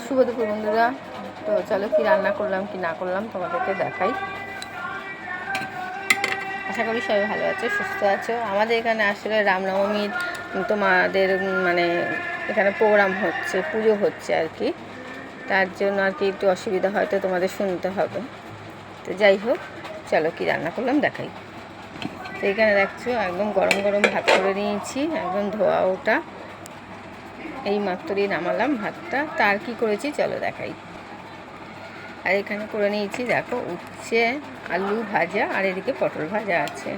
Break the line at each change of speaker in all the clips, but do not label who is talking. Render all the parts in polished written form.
শুভ দুপুর বন্ধুরা। তো চলো কি রান্না করলাম কি না করলাম তোমাদেরকে দেখাই। আশা করি সবাই ভালো আছো, সুস্থ আছো। আমাদের এখানে আসলে রামনবমীর তোমাদের মানে এখানে প্রোগ্রাম হচ্ছে, পুজো হচ্ছে আর কি। তার জন্য আর কি একটু অসুবিধা হয়তো তোমাদের শুনতে হবে। তো যাই হোক, চলো কি রান্না করলাম দেখাই। তো এখানে দেখছো একদম গরম গরম ভাত করে নিয়েছি, একদম ধোয়া ওটা। এই মাত্রই নামালাম ভাতটা। তার কি করেছি চলো দেখাই। আর এখানে করে নিয়েছি দেখো উচ্ছে আলু ভাজা, আর এদিকে পটল ভাজা আছে।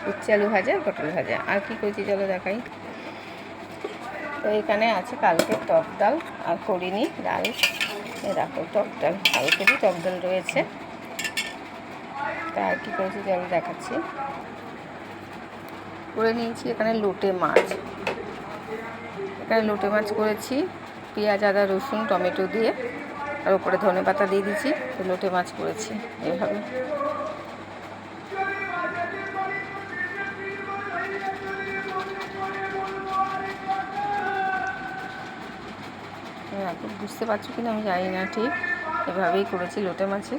উচ্ছে আলু ভাজা পটল ভাজা। আর কি করেছি চলো দেখাই। তো এখানে আছে কালকের টক ডাল, আর করিনি ডাল। দেখো টক ডাল, কালকেরই টক ডাল রয়েছে। তা আর কি করেছি চলো দেখাচ্ছি। করে নিয়েছি এখানে লোটে মাছ। এখানে লোটে মাছ করেছি পেঁয়াজ আদা রসুন টমেটো দিয়ে, আর উপরে ধনে পাতা দিয়ে দিচ্ছি। তো লোটে মাছ করেছি এভাবে। এখন বুঝতে পারছো কিনা আমি জানি না, ঠিক এভাবেই করেছি। লোটে মাছে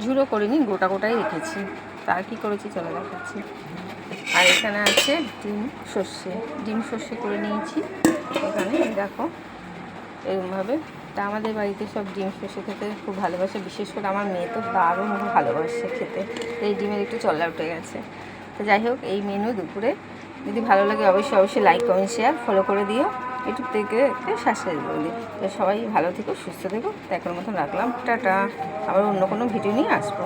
ঝুড়ো করিনি, গোটা গোটাই রেখেছি। তার কি করেছি চলো দেখাচ্ছি। আর এখানে আছে ডিম সর্ষে করে নিয়েছি এখানে দেখো এরকমভাবে। তা আমাদের বাড়িতে সব ডিম সর্ষে খেতে খুব ভালোবাসে, বিশেষ করে আমার মেয়ে তো দারুণ ভালোবাসে খেতে। এই ডিমের একটু চল্লা উঠে গেছে। তো যাই হোক, এই মেনু দুপুরে। যদি ভালো লাগে অবশ্যই লাইক কমেন্ট শেয়ার ফলো করে দিও। ইউটিউব থেকে সাবস্ক্রাইব করে দিও। তো সবাই ভালো থেকো, সুস্থ থেকো। তো এখন মতন রাখলাম, টাটা। আবার অন্য কোনো ভিডিও নিয়ে আসবো।